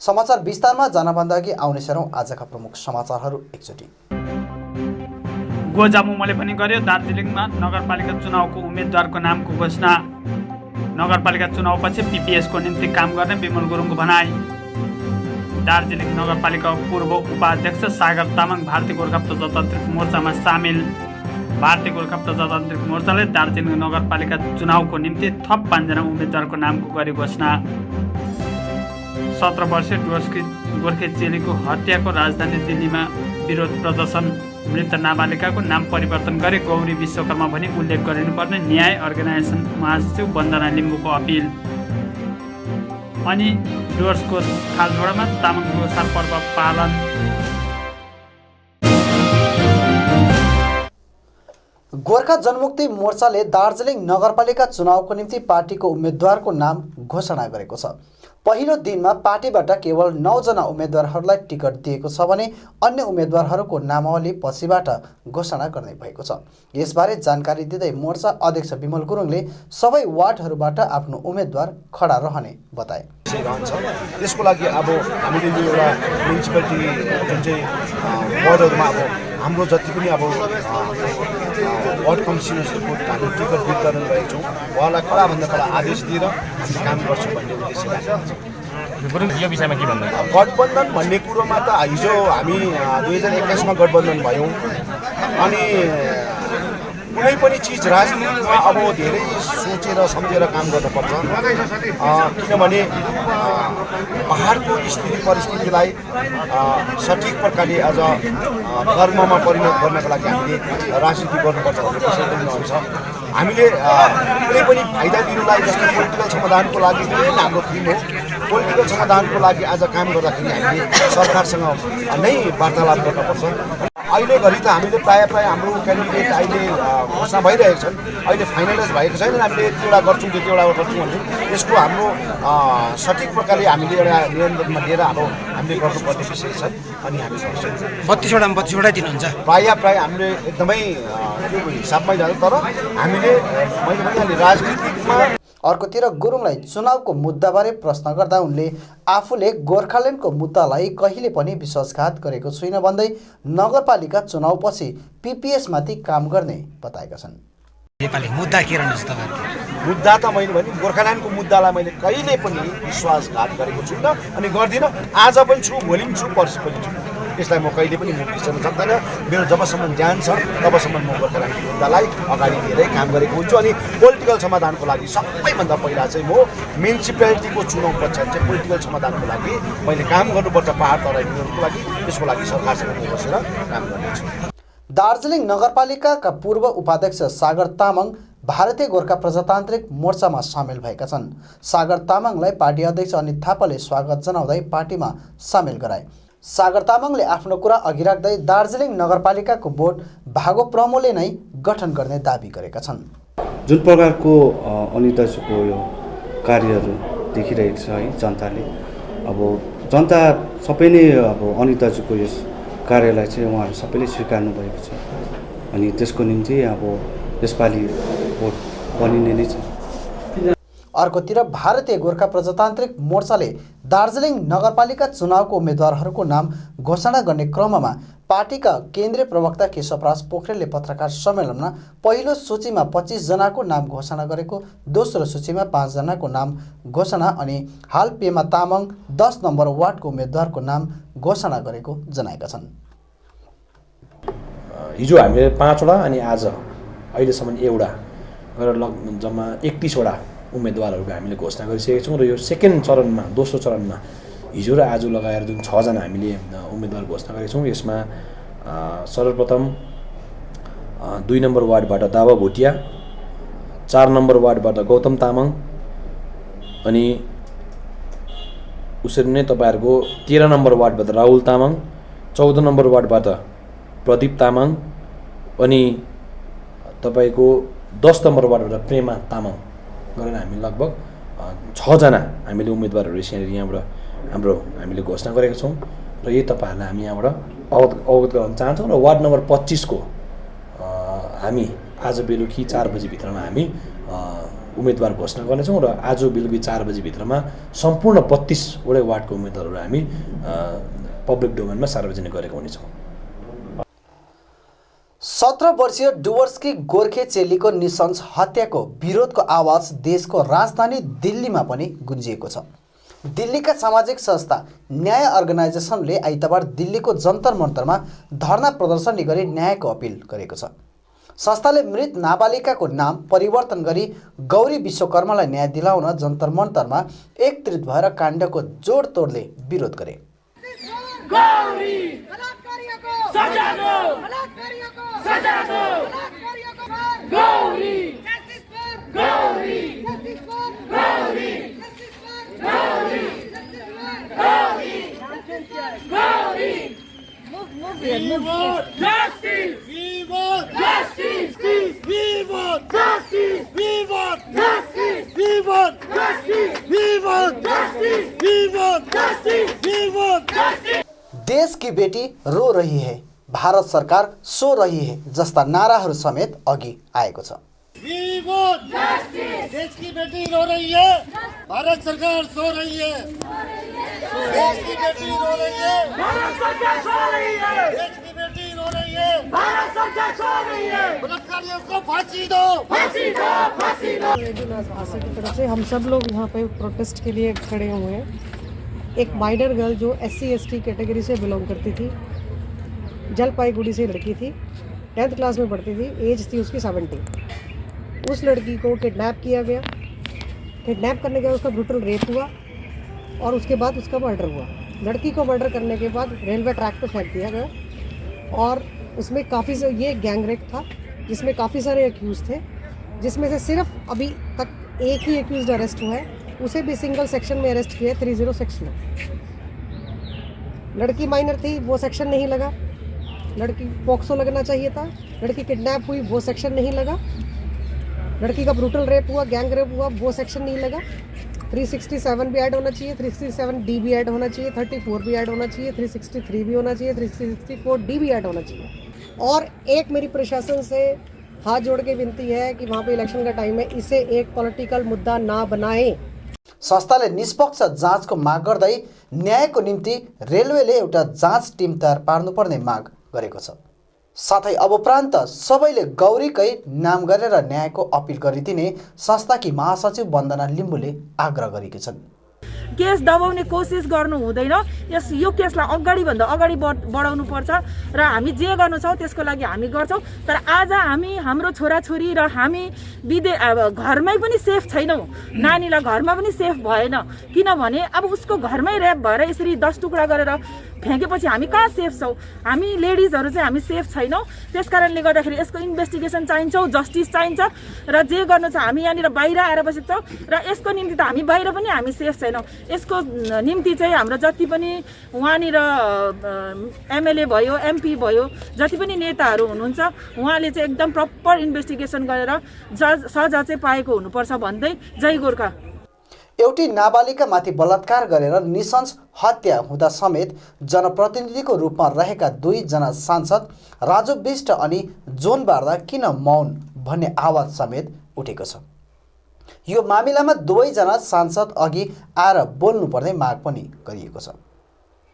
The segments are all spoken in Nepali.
समाचार विस्तारमा जानभन्दा अघि आउने सरौं आजका प्रमुख समाचारहरू एकचोटि। गोजामुमोले पनि गर्यो दार्जिलिङमा नगरपालिका चुनावको उम्मेद्वारको नामको घोषणा। नगरपालिका चुनावपछि पीपीएसको निम्ति काम गर्ने विमल गुरुङको भनाई। दार्जिलिङ नगरपालिका पूर्व उपाध्यक्ष सागर तामाङ भारतीय गोर्खा प्रजातान्त्रिक मोर्चामा सामेल। भारतीय गोर्खा प्रजातान्त्रिक मोर्चाले दार्जिलिङ नगरपालिका चुनावको निम्ति थप 5 जना उम्मेद्वारको नामको गरे घोषणा। 17 वर्षीय डुवर्सकी गोर्खे चेलीको हत्याको राजधानी दिल्लीमा विरोध प्रदर्शन। मृत नाबालिकाको नाम परिवर्तन गरे गौरी विश्वकर्मा भनी उल्लेख गरिनुपर्ने न्याय अर्गनाइजेसन महासचिव वन्दना लिम्बूको अपिल। अनि डुवर्सको खालझोडामा तामाङ लोसार पर्व पालन। गोर्खा जनमुक्ति मोर्चाले दार्जिलिङ नगरपालिका चुनावको निम्ति पार्टीको उम्मेद्वारको नाम घोषणा गरेको छ। पहिलो दिनमा पार्टीबाट केवल 9 जना उम्मेद्वारहरूलाई टिकट दिएको छ भने अन्य उम्मेद्वारहरूको नामावली पछिबाट घोषणा गर्ने भएको छ। यसबारे जानकारी दिँदै मोर्चा अध्यक्ष विमल गुरुङले सबै वार्डहरूबाट आफ्नो उम्मेद्वार खडा रहने बताए। त्यसको लागि अब हामीले यो एउटा म्युनिसिपालिटी जुन चाहिँ वार्डहरूमा अब हाम्रो जति पनि अब वार्ड कमिसनर्सहरूको हामी टिकट वितरण गरेका छौँ, उहाँलाई कडाभन्दा कडा आदेश दिएर हामी काम गर्छौँ भन्ने उद्देश्य राखेको छ। यो विषयमा के भन्नु? गठबन्धन भन्ने कुरोमा त हिजो हामी 2021 मा गठबन्धन भयौँ अनि कुनै पनि चिज राजनीतिमा अब धेरै सोचेर सम्झेर काम गर्नुपर्छ, किनभने पहाडको स्थिति परिस्थितिलाई सठिक प्रकारले अझ कर्ममा परिणत गर्नको लागि हामीले राजनीति गर्नुपर्छ भन्ने विषय पनि हुन्छ। हामीले कुनै पनि फाइदा दिनुलाई जस्तो पोलिटिकल समाधानको लागि नै हाम्रो थिम हो। पोलिटिकल समाधानको लागि आज काम गर्दाखेरि हामीले सरकारसँग नै वार्तालाप गर्नुपर्छ। अहिले घरि त हामीले प्रायः हाम्रो क्यान्डिडेट अहिले घोषणा भइरहेको छन्, अहिले फाइनलाइज भएको छैन। हामीले यतिवटा गर्छौँ त्यतिवटा गर्छौँ भने यसको हाम्रो सठिक प्रकारले हामीले एउटा नियन्त्रणमा लिएर अब हामीले गर्नुपर्ने विषय छ। अनि हामी 32वटा दिनुहुन्छ प्रायः हामीले एकदमै त्यो हिसाबमै जान्छ। तर हामीले मैले भनिहालेँ राजनीतिमा। अर्कोतिर गुरुङलाई चुनावको मुद्दाबारे प्रश्न गर्दा उनले आफूले गोर्खाल्यान्डको मुद्दालाई कहिले पनि विश्वासघात गरेको छुइनँ भन्दै नगरपालिका चुनावपछि पीपीएसमाथि काम गर्ने बताएका छन्। नेपाली मुद्दा के रहन्छ तपाईहरुको? मुद्दा त मैले भने गोर्खाल्यान्डको मुद्दालाई मैले कहिले पनि विश्वासघात गरेको छुइनँ अनि गर्दिनँ। आज पनि छु, भोलि पनि छु, पर्सि पनि छु। यसलाई म कहिले पनि बिर्सन सक्दैन। मेरो जबसम्म ज्ञान छ तबसम्म म गोर्खाल्यान्डको मुद्दालाई अगाडि लिएरै काम गरेको हुन्छु। अनि पोलिटिकल समाधानको लागि सबैभन्दा पहिला चाहिँ म म्युनिसिपालिटीको चुनाव पछाडि चाहिँ पोलिटिकल समाधानको लागि मैले काम गर्नुपर्छ। पहाड तराईको लागि त्यसको लागि सरकारसँग म बसेर काम गर्नेछु। दार्जिलिङ नगरपालिकाका पूर्व उपाध्यक्ष सागर तामाङ भारतीय गोर्खा प्रजातान्त्रिक मोर्चामा सामेल भएका छन्। सागर तामाङलाई पार्टी अध्यक्ष अनित थापाले स्वागत जनाउँदै पार्टीमा सामेल गराए। सागर तामाङले आफ्नो कुरा अघि राख्दै दार्जिलिङ नगरपालिकाको बोर्ड भागो प्रमोले नै गठन गर्ने दाबी गरेका छन्। जुन प्रकारको अनित दाजुको यो कार्यहरू देखिरहेको छ है जनताले, अब जनता सबै नै अब अनित दाजुको यस कार्यलाई चाहिँ उहाँहरू सबैले स्वीकार्नु भएको छ अनि त्यसको निम्ति अब यसपालि भोट बनिने नै छ। अर्कोतिर भारतीय गोर्खा प्रजातान्त्रिक मोर्चाले दार्जिलिङ नगरपालिका चुनावको उम्मेद्वारहरूको नाम घोषणा गर्ने क्रममा पार्टीका केन्द्रीय प्रवक्ता केशवराज पोखरेलले पत्रकार सम्मेलनमा पहिलो सूचीमा 25 जनाको नाम घोषणा गरेको, दोस्रो सूचीमा 5 जनाको नाम घोषणा अनि हाल पेमा तामाङ 10 नम्बर वार्डको उम्मेद्वारको नाम घोषणा गरेको जनाएका छन्। हिजो हामीले 5 वटा अनि आज अहिलेसम्म एउटा गरेर जम्मा 31 वटा उम्मेदवारहरूको हामीले घोषणा गरिसकेका छौँ। र यो सेकेन्ड चरणमा, दोस्रो चरणमा हिजो र आज लगाएर जुन 6 जना हामीले उम्मेदवार घोषणा गरेका छौँ, यसमा सर्वप्रथम 2 नम्बर वार्डबाट दावा भोटिया, 4 नम्बर वार्डबाट गौतम तामाङ, अनि उसरी नै तपाईँहरूको 13 नम्बर वार्डबाट राहुल तामाङ, 14 नम्बर वार्डबाट प्रदीप तामाङ अनि तपाईँको 10 नम्बर वार्डबाट प्रेमा तामाङ गरेर हामी लगभग 6 जना हामीले उम्मेदवारहरू यहाँबाट हामीले घोषणा गरेका छौँ। र यही तपाईँहरूलाई हामी यहाँबाट अवगत गराउन चाहन्छौँ। र वार्ड नम्बर 25 को हामी आज बेलुकी 4 बजी भित्रमा हामी उम्मेदवार घोषणा गर्नेछौँ र आज बेलुकी 4 बजीभित्रमा सम्पूर्ण 32वटै वार्डको उम्मेदवारहरू हामी पब्लिक डोमेनमा सार्वजनिक गरेका हुनेछौँ। 17 वर्षीय डुवर्सकी गोर्खे चेलीको निसंस हत्याको विरोधको आवाज देशको राजधानी दिल्लीमा पनि गुन्जिएको छ। दिल्लीका सामाजिक संस्था न्याय अर्गनाइजेसनले आइतबार दिल्लीको जन्तर मन्तरमा धरना प्रदर्शन गरी न्यायको अपिल गरेको छ। संस्थाले मृत नाबालिकाको नाम परिवर्तन गरी गौरी विश्वकर्मालाई न्याय दिलाउन जन्तर मन्तरमा एकत्रित भएर काण्डको जोडतोडले विरोध गरे। देश की बेटी रो रही है, भारत सरकार सो रही है जस्ता नाराहरू समेत अघि आएको छ। देश की बेटी रो रही है, भारत सरकार सो रही है। देश की बेटी रो रही है, भारत सरकार सो रही है। देश की बेटी रो रही है, भारत सरकार सो रही है। बलात्कारियों को फांसी दो, फांसी दो, फांसी दो। फांसी की तरफ से हम सब लोग यहाँ पे प्रोटेस्ट के लिए खड़े हुए हैं। एक माइनर गर्ल जो SC/ST कैटेगरी से बिलोंग करती थी, जलपाईगुड़ी से लड़की थी, 10th क्लास में पढ़ती थी, एज थी उसकी 70। उस लड़की को किडनैप किया गया। किडनैप करने के बाद उसका ब्रूटल रेप हुआ और उसके बाद उसका मर्डर हुआ। लड़की को मर्डर करने के बाद रेलवे ट्रैक पर फेंक दिया गया और उसमें काफ़ी ये गैंग रेप था जिसमें काफ़ी सारे एक्यूज़ थे, जिसमें से सिर्फ अभी तक एक ही एक्यूज़ अरेस्ट हुआ है, उसे भी सिंगल सेक्शन में अरेस्ट किया 306 में। लड़की माइनर थी, वो सेक्शन नहीं लगा। लड़की पॉक्सो लगना चाहिए था। लड़की किडनैप हुई, वो सेक्शन नहीं लगा। लड़की का ब्रूटल रेप हुआ, गैंग रेप हुआ, वो सेक्शन नहीं लगा। 367 भी ऐड होना चाहिए, 367D भी ऐड होना चाहिए, 34 भी ऐड होना चाहिए, 363 भी होना चाहिए, 364D भी ऐड होना चाहिए। और एक मेरी प्रशासन से हाथ जोड़ के विनती है कि वहाँ पे इलेक्शन का टाइम है, इसे एक पॉलिटिकल मुद्दा ना बनाएं। संस्थाले निष्पक्ष जाँचको माग गर्दै न्यायको निम्ति रेलवेले एउटा जाँच टिम तयार पार्नुपर्ने माग गरेको छ। साथै अब उपरान्त सबैले गौरीकै नाम गरेर न्यायको अपिल गरिदिने संस्थाकी महासचिव वन्दना लिम्बुले आग्रह गरेकी छन्। केस दबाउने कोसिस गर्नु हुँदैन। यो केसलाई अगाडिभन्दा अगाडि बढाउनु पर्छ र हामी जे गर्नु छौँ त्यसको लागि हामी गर्छौँ। तर आज हामी हाम्रो छोराछोरी र हामी घरमै पनि सेफ छैनौँ। नानीलाई घरमा पनि सेफ भएन, किनभने अब उसको घरमै रेप भएर यसरी 10 टुक्रा गरेर फ्याँकेपछि हामी कहाँ सेफ छौँ? हामी लेडिजहरू चाहिँ हामी सेफ छैनौँ। त्यस कारणले गर्दाखेरि यसको इन्भेस्टिगेसन चाहिन्छ, जस्टिस चाहिन्छ र जे गर्नु छ हामी यहाँनिर बाहिर आएर बसेको छौँ र यसको निम्ति त हामी बाहिर पनि हामी सेफ छैनौँ। यसको निम्ति चाहिँ हाम्रो जति पनि उहाँनिर MLA भयो, MP भयो, जति पनि नेताहरू हुनुहुन्छ उहाँले चाहिँ एकदम प्रपर इन्भेस्टिगेसन गरेर सजा चाहिँ पाएको हुनुपर्छ भन्दै जय गोर्खा। एउटी नाबालिकामाथि बलात्कार गरेर निसंस हत्या हुँदा समेत जनप्रतिनिधिको रूपमा रहेका 2 जना सांसद राजु विष्ट अनि जोन बार्दा किन मौन भन्ने आवाज समेत उठेको छ। यो मामिलामा 2 जना सांसद अघि आएर बोल्नुपर्ने माग पनि गरिएको छ।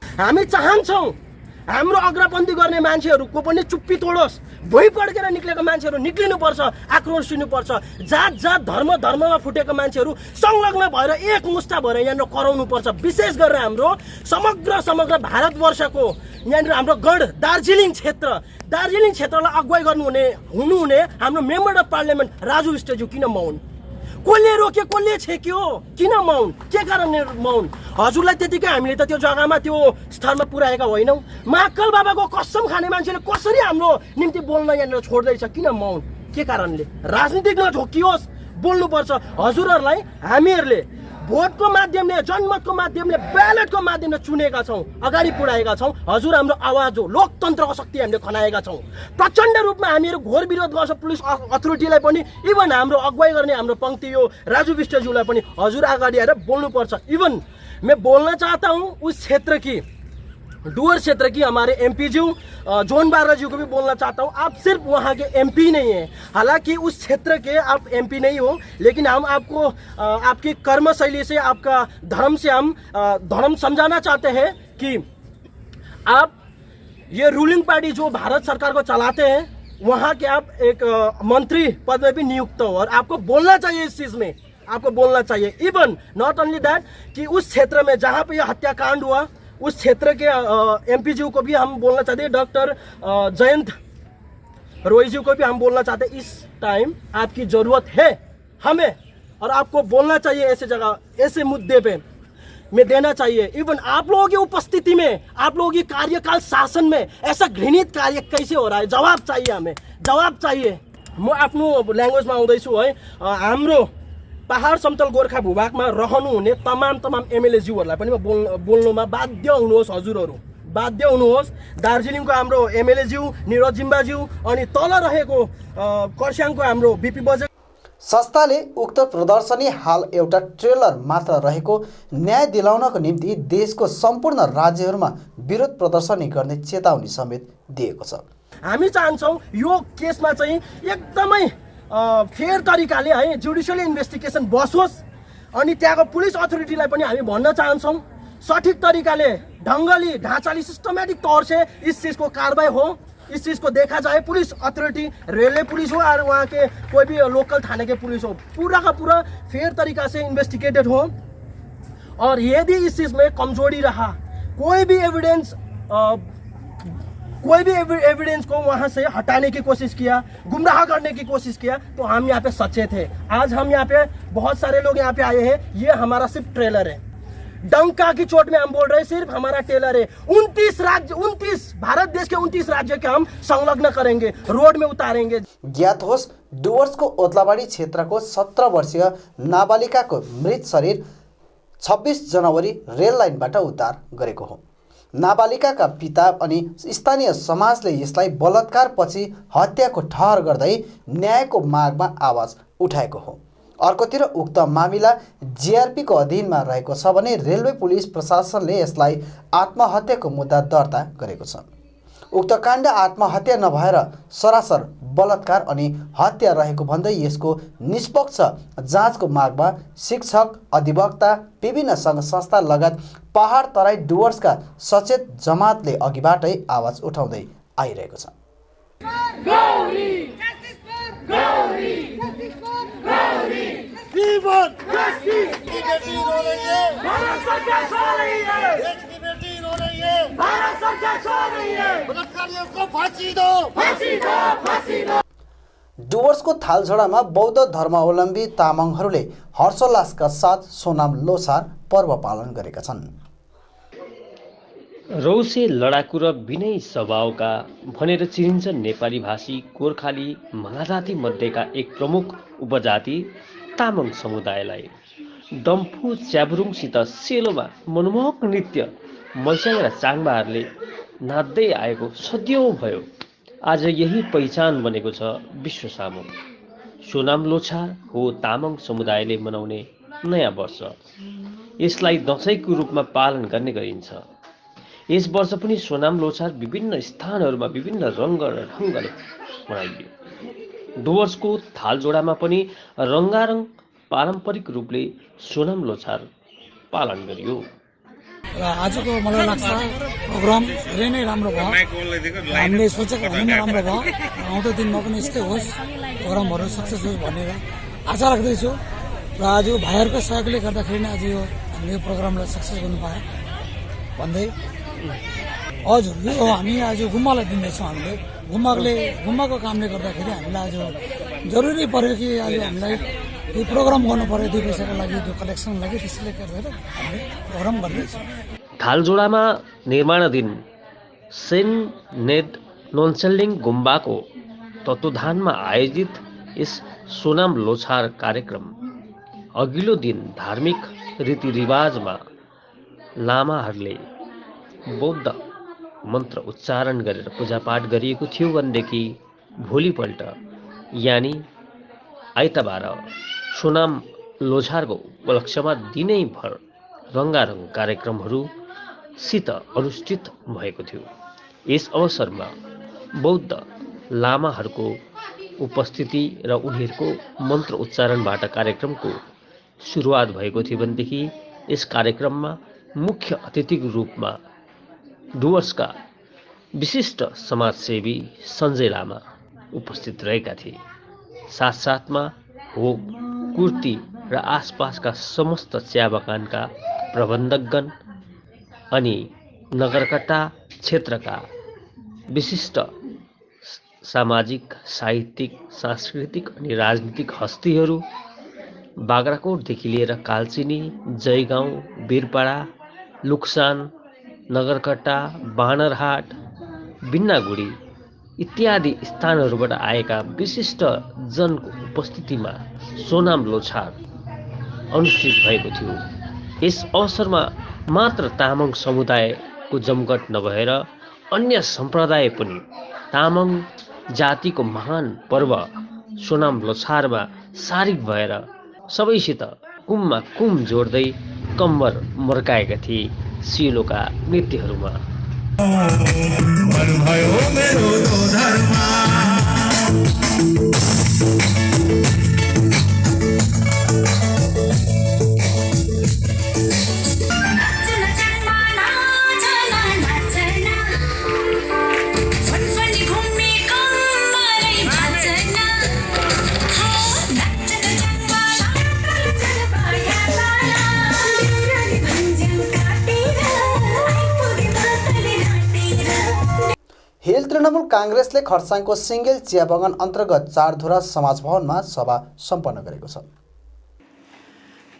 हामी चाहन्छौँ हाम्रो अग्रपन्थी गर्ने मान्छेहरूको पनि चुप्पी तोडोस्। भुइँ पड्केर निक्लेको मान्छेहरू निक्लिनुपर्छ, आक्रोश दिनुपर्छ। जात जात धर्ममा फुटेको मान्छेहरू संलग्न भएर एकमुष्ट भएर यहाँनिर कराउनुपर्छ। विशेष गरेर हाम्रो समग्र भारतवर्षको यहाँनिर हाम्रो गढ दार्जिलिङ क्षेत्रलाई अगुवाई हुनुहुने हाम्रो मेम्बर अफ पार्लियामेन्ट राजु विष्टज्यू किन मौन? कसले रोक्यो, कसले छेक्यो, किन मौन? के कारणले मौन? हजुरलाई त्यतिकै हामीले त त्यो जग्गामा त्यो स्थलमा पुर्याएका होइनौँ। महाकाल बाबाको कसम खाने मान्छेले कसरी हाम्रो निम्ति बोल्न यहाँनिर छोड्दैछ? किन मौन? के कारणले? राजनीतिक नझोकियोस्, बोल्नुपर्छ। हजुरहरूलाई हामीहरूले भोटको माध्यमले, जनमतको माध्यमले, ब्यालेटको माध्यमले चुनेका छौँ, अगाडि पुर्याएका छौँ। हजुर हाम्रो आवाज हो, लोकतन्त्रको शक्ति हामीले खनाएका छौँ। प्रचण्ड रूपमा हामीहरू घोर विरोध गर्छौँ पुलिस अथोरिटीलाई पनि। इभन हाम्रो अगुवाई गर्ने हाम्रो पङ्क्ति यो राजु विष्टज्यूलाई पनि हजुर अगाडि आएर बोल्नुपर्छ। इभन मैं बोलना चाहता हूँ उस क्षेत्र की डुअर क्षेत्र की हमारे एमपी जी जोन बारा जी को भी बोलना चाहता हूँ, आप सिर्फ वहाँ के एमपी नहीं है, हालांकि उस क्षेत्र के आप एमपी नहीं हो, लेकिन हम आपको आपकी कर्म शैली से, आपका धर्म से हम धर्म समझाना चाहते हैं कि आप ये रूलिंग पार्टी जो भारत सरकार को चलाते हैं, वहाँ के आप एक मंत्री पद में भी नियुक्त हो और आपको बोलना चाहिए इस चीज़ में, आपको बोलना चाहिए। इवन नॉट ओनली दैट कि उस क्षेत्र में जहाँ पे ये हत्याकांड हुआ, उस क्षेत्र के एमपी जी को भी हम बोलना चाहते हैं, डॉक्टर जयंत रोय जी को भी हम बोलना चाहते हैं, इस टाइम आपकी ज़रूरत है हमें, और आपको बोलना चाहिए ऐसे जगह, ऐसे मुद्दे पे में देना चाहिए। इवन आप लोगों की उपस्थिति में, आप लोगों की कार्यकाल शासन में ऐसा घृणित कार्य कैसे हो रहा है, जवाब चाहिए, हमें जवाब चाहिए। म आफ्नो ल्याङ्ग्वेजमा आउँदैछु है। हाम्रो पहाड समतल गोर्खा भूभागमा रहनुहुने तमाम एमएलएज्यूहरूलाई पनि म बोल्नुमा बाध्य हुनुहोस्, हजुरहरू बाध्य हुनुहोस्। दार्जिलिङको हाम्रो एमएलएज्यू निरज जिम्बाज्यू अनि तल रहेको खरसाङको हाम्रो बिपी बजे संस्थाले उक्त प्रदर्शनी हाल एउटा ट्रेलर मात्र रहेको न्याय दिलाउनको निम्ति देशको सम्पूर्ण राज्यहरूमा विरोध प्रदर्शनी गर्ने चेतावनी समेत दिएको छ। हामी चाहन्छौँ यो केसमा चाहिँ एकदमै फेयर तरिकाले है जुडिसियल इन्भेस्टिगेसन बसोस्, अनि त्यहाँको पुलिस अथोरिटीलाई पनि हामी भन्न चाहन्छौँ सठिक तरिकाले, ढङ्गली ढाँचाली सिस्टमेटिक तौर से इस चीज़ को कार्रवाई हो, इस चीज़ को देखा जाए। पुलिस अथॉरिटी, रेलवे पुलिस हो और वहाँ के कोई भी लोकल थाने के पुलिस हो, पूरा का पूरा फेयर तरीका से इन्वेस्टिगेटेड हो। और यदि इस चीज़ में कमजोरी रहा, कोई भी एविडेंस को वहाँ से हटाने की कोशिश किया, गुमराह करने की कोशिश किया, तो हम यहाँ पे सचेत हैं। आज हम यहाँ पे बहुत सारे लोग यहाँ पे आए हैं, ये हमारा सिर्फ ट्रेलर है, डंका की चोट में हम बोल रहे हैं, सिर्फ हमारा ट्रेलर है। 29 भारत देश के 29 राज्य के हम संलग्न करेंगे, रोड में उतारेंगे। ज्ञात होस्, डुवर्सको ओद्लाबाडी क्षेत्रको 17 वर्षीय नाबालिकाको मृत शरीर 26 जनवरी रेल लाइनबाट उद्धार गरेको हो। नाबालिकाका पिता अनि स्थानीय समाजले यसलाई बलात्कारपछि हत्याको ठहर गर्दै न्यायको मागमा आवाज उठाएको हो। अर्कोतिर उक्त मामिला जीआरपीको अधीनमा रहेको छ भने रेलवे पुलिस प्रशासनले यसलाई आत्महत्याको मुद्दा दर्ता गरेको छ। उक्त काण्ड आत्महत्या नभएर सरासर बलात्कार अनि हत्या रहेको भन्दै यसको निष्पक्ष जाँचको मागमा शिक्षक, अधिवक्ता, विभिन्न सङ्घ संस्था लगायत पहाड तराई डुवर्सका सचेत जमातले अघिबाटै आवाज उठाउँदै आइरहेको छ। डुवर्सको थालझोडामा बौद्ध धर्मावलम्बी तामाङहरूले हर्षोल्लासका साथ सोनाम लोछार पर्व पालन गरेका छन्। रौसे लडाकु र विनयी स्वभावका भनेर चिनिन्छ नेपाली भाषी गोर्खाली महाजाति मध्येका एक प्रमुख उपजाति तामाङ समुदायलाई डम्फु च्याब्रुङसित सेलोमा मनमोहक नृत्य मैसाङ र चाङबाहरूले नाच्दै आएको सदियौँ भयो। आज यही पहिचान बनेको छ विश्व सामु। सोनाम लोछार हो तामाङ समुदायले मनाउने नयाँ वर्ष। यसलाई दशैंको रूपमा पालन गर्ने गरिन्छ। यस वर्ष पनि सोनाम लोछार विभिन्न स्थानहरूमा विभिन्न रङ्ग र ढङ्गले मनाइयो। डुवर्सको थालझोडामा पनि रङ्गारङ पारम्परिक रूपले सोनाम लोछार पालन गरियो। र आजको मलाई लाग्छ प्रोग्राम धेरै नै राम्रो भयो। हामीले सोचेको भन्दा पनि राम्रो भयो। आउँदो दिनमा पनि यस्तै होस्, प्रोग्रामहरू सक्सेस होस् भनेर आशा राख्दैछु। र आज भाइहरूको सहयोगले गर्दाखेरि नै आज यो हामीले प्रोग्रामलाई सक्सेस गर्नु पायौँ भन्दै हजुर यो हामी आज गुम्बालाई दिँदैछौँ। हामीले गुम्बाको कामले गर्दाखेरि हामीलाई आज जरुरी पर्यो कि आज हामीलाई यो प्रोग्राम गर्नु पर्यो, 2 पैसाको लागि, त्यो कलेक्सन लागि, त्यसैले गरेर हामीले प्रोग्राम गर्दैछौँ। थालझोडामा निर्माणाधीन सेन्ट नेड नोन्सेलिङ गुम्बाको तत्वावधानमा आयोजित यस सोनाम लोछार कार्यक्रम अघिल्लो दिन धार्मिक रीतिरिवाजमा लामाहरूले बौद्ध मन्त्र उच्चारण गरेर पूजापाठ गरिएको थियो भनेदेखि भोलिपल्ट यानि आइतबार सोनाम लोछारको उपलक्ष्यमा दिनैभर रङ्गारङ कार्यक्रमहरू सित अनुष्ठित भएको थियो। यस अवसरमा बौद्ध लामाहरूको उपस्थिति र उनीहरूको मन्त्र उच्चारणबाट कार्यक्रमको सुरुवात भएको थियो भनेदेखि यस कार्यक्रममा मुख्य अतिथिको रूपमा डुवर्सका विशिष्ट समाजसेवी सञ्जय लामा उपस्थित रहेका थिए। साथसाथमा हो कुर्ती र आसपासका समस्त चिया बगानका प्रबन्धकगण अनि नगरकट्टा क्षेत्रका विशिष्ट सामाजिक, साहित्यिक, सांस्कृतिक अनि राजनीतिक हस्तीहरू, बाग्राकोटदेखि लिएर कालचिनी, जयगाउँ, बिरपाडा, लुक्सान, नगरकट्टा, बानरहाट, बिन्नागुडी इत्यादि स्थानहरूबाट आएका विशिष्ट जनको उपस्थितिमा सोनाम लोछार अनुष्ठित भएको थियो। यस अवसरमा मात्र तामाङ समुदायको जमघट नभएर अन्य सम्प्रदाय पनि तामाङ जातिको महान पर्व सोनाम लोछारमा सारिक भएर सबैसित कुममा कुम जोड्दै कम्बर मर्काएका थिए सिलोका नृत्यहरूमा। हिल तृणमूल काङ्ग्रेसले खर्साङको सिङ्गेल चिया बगान अन्तर्गत चारधुरा समाज भवनमा सभा सम्पन्न गरेको छ।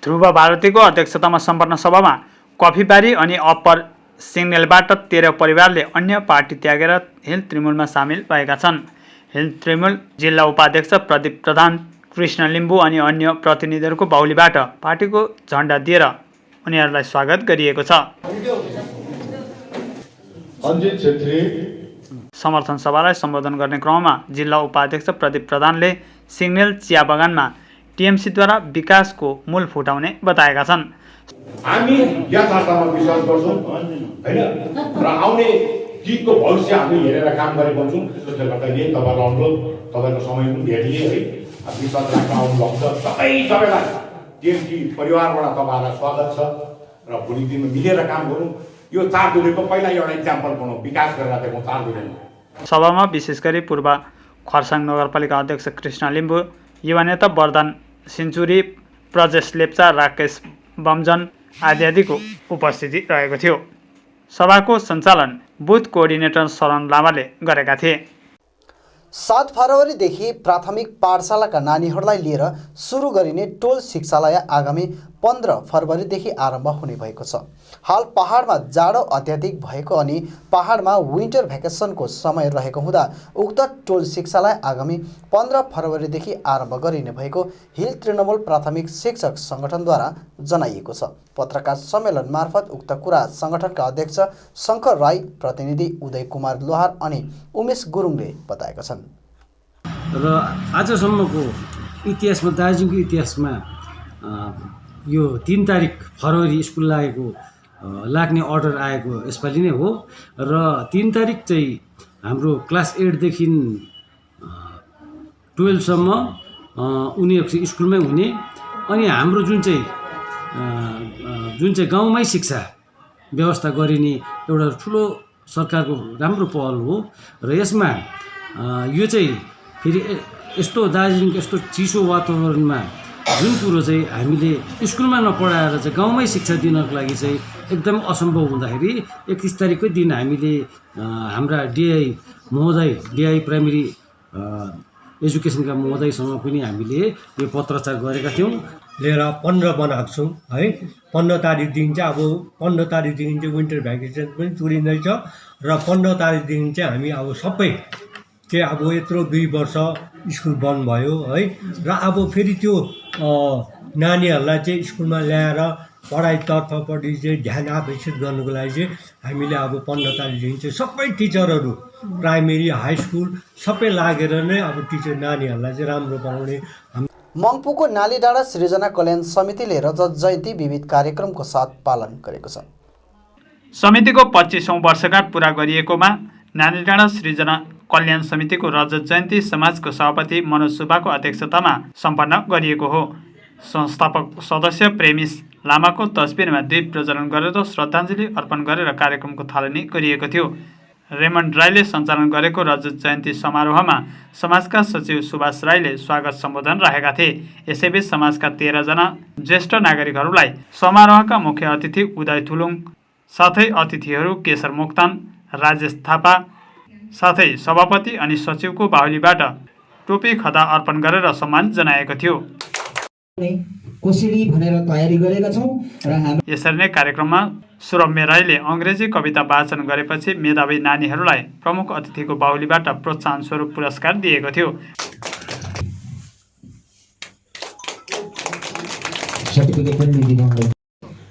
ध्रुव भारतीको अध्यक्षतामा सम्पन्न सभामा कफीबारी अनि अप्पर सिग्नेलबाट 13 परिवारले अन्य पार्टी त्यागेर हिल तृणमूलमा सामेल भएका छन्। हिल तृणमूल जिल्ला उपाध्यक्ष प्रदीप प्रधान, कृष्ण लिम्बू अनि अन्य प्रतिनिधिहरूको बाहुलीबाट पार्टीको झण्डा दिएर उनीहरूलाई स्वागत गरिएको छ। समर्थन सभालाई सम्बोधन गर्ने क्रममा जिल्ला उपाध्यक्ष प्रदीप प्रधानले सिग्नेल चिया बगानमा टिएमसीद्वारा विकासको मूल फुटाउने बताएका छन्। हामी यथार्थमा विश्वास गर्छौँ हैन र आउने गीतको भविष्य हामी हेरेर काम गरेको छौँ। त्यसले गर्दाखेरि तपाईँको अनुरोध, तपाईँको समय पनि धेरै है विश्वास राख्न आउनुभएको छ। सबैलाई टिएमसी परिवारबाट तपाईँहरूलाई स्वागत छ र भोलि दिनमा मिलेर काम गरौँ। यो चारधुरीको पहिला एउटा इक्जाम्पल बनाउँ, विकास गरेर देखाउँ चारधुरीमा। सभामा विशेष गरी पूर्व खरसाङ नगरपालिका अध्यक्ष कृष्ण लिम्बू, युवा नेता वरदान सिन्चुरी, प्रजेश लेप्चा, राकेश बमजन आदिको उपस्थिति रहेको थियो। सभाको सञ्चालन बुथ कोअर्डिनेटर शरण लामाले गरेका थिए। 7 फरवरीदेखि प्राथमिक पाठशालाका नानीहरूलाई लिएर सुरु गरिने टोल शिक्षालय आगामी 15 फरवरीदेखि आरम्भ हुने भएको छ। हाल पहाडमा जाडो अत्याधिक भएको अनि पहाडमा विन्टर भ्याकेसनको समय रहेको हुँदा उक्त टोल शिक्षालय आगामी 15 फरवरीदेखि आरम्भ गरिने भएको हिल तृणमूल प्राथमिक शिक्षक सङ्गठनद्वारा जनाइएको छ। पत्रकार सम्मेलन मार्फत उक्त कुरा सङ्गठनका अध्यक्ष शङ्कर राई, प्रतिनिधि उदय कुमार लोहार अनि उमेश गुरुङले बताएका छन्। र आजसम्मको इतिहासमा, दार्जिलिङको इतिहासमा यो 3 तारिक फरवरी स्कुल लाग्ने अर्डर आएको यसपालि नै हो र 3 तारिक चाहिँ हाम्रो क्लास 8 देखि 12 सम्म उनीहरूको स्कुलमै हुने अनि हाम्रो जुन चाहिँ गाउँमै शिक्षा व्यवस्था गरिने एउटा ठुलो सरकारको राम्रो पहल हो र यसमा यो चाहिँ फेरि यस्तो दार्जिलिङको यस्तो चिसो वातावरणमा जुन कुरो चाहिँ हामीले स्कुलमा नपढाएर चाहिँ गाउँमै शिक्षा दिनको लागि चाहिँ एकदम असम्भव हुँदाखेरि 31 तारिककै दिन हामीले हाम्रा डिआई प्राइमेरी एजुकेसनका महोदयसँग पनि हामीले यो पत्रचार गरेका थियौँ। लिएर 15 बनाएको छौँ है। 15 तारिकदेखि चाहिँ अब 15 तारिकदेखि चाहिँ विन्टर भ्याकेसन पनि तुरिँदैछ र 15 तारिकदेखि चाहिँ हामी अब सबै चाहिँ अब यत्रो 2 वर्ष स्कुल बन्द भयो है र अब फेरि त्यो नानीहरूलाई चाहिँ स्कुलमा ल्याएर पढाइतर्फपट्टि चाहिँ ध्यान आकर्षित गर्नुको लागि चाहिँ हामीले अब 15 तारिकदेखि चाहिँ सबै टिचरहरू प्राइमेरी हाई स्कुल सबै लागेर नै अब टिचर नानीहरूलाई चाहिँ राम्रो बनाउने। मङ्पुको नालीडाँडा सृजना कल्याण समितिले रजत जयन्ती विविध कार्यक्रमको साथ पालन गरेको छ। समितिको 25औं वर्षगाँठ पुरा गरिएकोमा नानीडाँडा सृजना कल्याण समितिको रजत जयन्ती समाजको सभापति मनोज सुब्बाको अध्यक्षतामा सम्पन्न गरिएको हो। संस्थापक सदस्य प्रेमिस लामाको तस्बिरमा दीप प्रज्वलन गरेर श्रद्धाञ्जली अर्पण गरेर कार्यक्रमको थालनी गरिएको थियो। रेमन्ड राईले सञ्चालन गरेको रजत जयन्ती समारोहमा समाजका सचिव सुभाष राईले स्वागत सम्बोधन राखेका थिए। यसैबीच समाजका 13 जना ज्येष्ठ नागरिकहरूलाई समारोहका मुख्य अतिथि उदय थुलुङ साथै अतिथिहरू केशर मोक्तान, राजेश थापा साथै सभापति अनि सचिवको बाहुलीबाट टोपी खदा अर्पण गरेर सम्मान जनाएको थियो। कोसेली भनेर तयारी गरेका छौं र यसरी नै कार्यक्रममा सुरम्य राईले अङ्ग्रेजी कविता वाचन गरेपछि मेधावी नानीहरूलाई प्रमुख अतिथिको बाहुलीबाट प्रोत्साहन स्वरूप पुरस्कार दिएको थियो।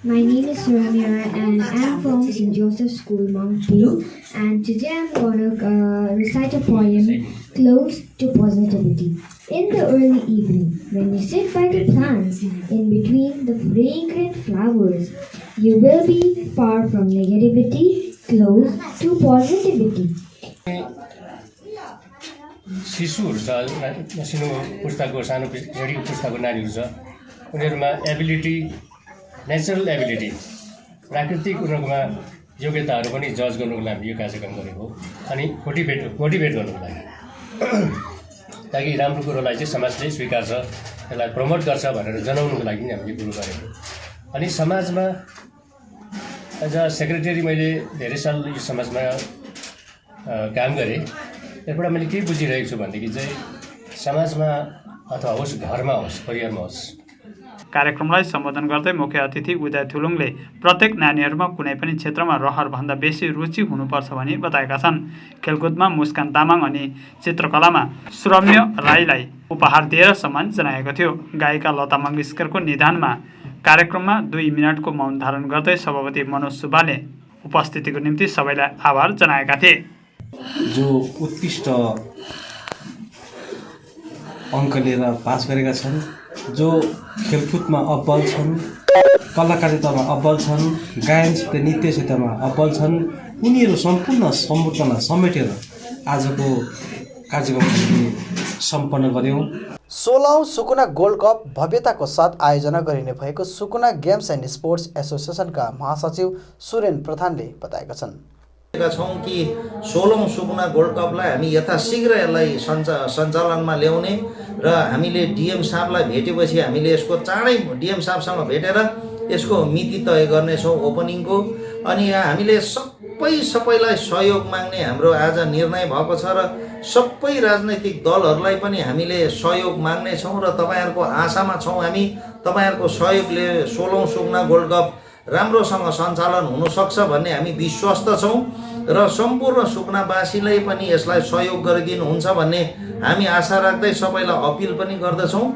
My name is Suramya and I am from St. Joseph School, Mount View, and today I am going to recite a poem, Close to Positivity. In the early evening, when you sit by the plants in between the fragrant flowers, you will be far from negativity, close to positivity. शिशुहरू छ, मसिनो पुस्ताको सानो रेडी पुस्ताको नानीहरू छ, उनीहरूमा एबिलिटी, नेचुरल एबिलिटी, प्राकृतिक उनीहरूमा योग्यताहरू पनि जज गर्नुको लागि यो कार्यक्रम गरेको हो अनि मोटिभेट गर्नुको लागि, ताकि राम्रो कुरोलाई चाहिँ समाजले स्वीकार्छ, यसलाई प्रमोट गर्छ भनेर जनाउनुको लागि नै हामीले कुरो गरेको। अनि समाजमा एज अ सेक्रेटरी मैले धेरै साल यो समाजमा काम गरेँ। यसबाट मैले के बुझिरहेको छु भनेदेखि चाहिँ समाजमा अथवा होस् घरमा होस् परिवारमा होस्। कार्यक्रमलाई सम्बोधन गर्दै मुख्य अतिथि उदय थुलुङले प्रत्येक नानीहरूमा कुनै पनि क्षेत्रमा रहरभन्दा बेसी रुचि हुनुपर्छ भनी बताएका छन्। खेलकुदमा मुस्कान तामाङ अनि चित्रकलामा सुरम्य राईलाई उपहार दिएर सम्मान जनाएको थियो। गायिका लता मङ्गेशकरको निधनमा कार्यक्रममा 2 मिनटको मौन धारण गर्दै सभापति मनोज सुब्बाले उपस्थितिको निम्ति सबैलाई आभार जनाएका थिए। जो उत्कृष्ट अङ्क लिएर पास गरेका छन्, जो खेलकुदमा अब्बल छन्, कलाकारितामा अब्बल छन्, गायन क्षेत्र नृत्य क्षेत्रमा अब्बल छन्, उनीहरू सम्पूर्ण सम्पूर्णलाई समेटेर आजको कार्यक्रम सम्पन्न गर्यौँ। 16औं सुकुना गोल्ड कप भव्यताको साथ आयोजना गरिने भएको सुकुना गेम्स एन्ड स्पोर्ट्स एसोसिएसनका महासचिव सुरेन प्रधानले बताएका छन्। छौँ कि 16औं सुकुना गोल्ड कपलाई हामी यथाशीघ्र यसलाई सञ्चालनमा ल्याउने र हामीले डिएम साहबलाई भेटेपछि हामीले यसको चाँडै डिएम साहबसँग भेटेर यसको मिति तय गर्नेछौँ ओपनिङको। अनि यहाँ हामीले सबैलाई सहयोग माग्ने हाम्रो आज निर्णय भएको छ र सबै राजनैतिक दलहरूलाई पनि हामीले सहयोग माग्नेछौँ र तपाईँहरूको आशामा छौँ हामी। तपाईँहरूको सहयोगले 16औं सुकुना गोल्ड कप राम्रोसँग सञ्चालन हुनसक्छ भन्ने हामी विश्वस्त छौँ र सम्पूर्ण सुकुनावासीले पनि यसलाई सहयोग गरिदिनुहुन्छ भन्ने हामी आशा राख्दै सबैलाई अपिल पनि गर्दछौँ।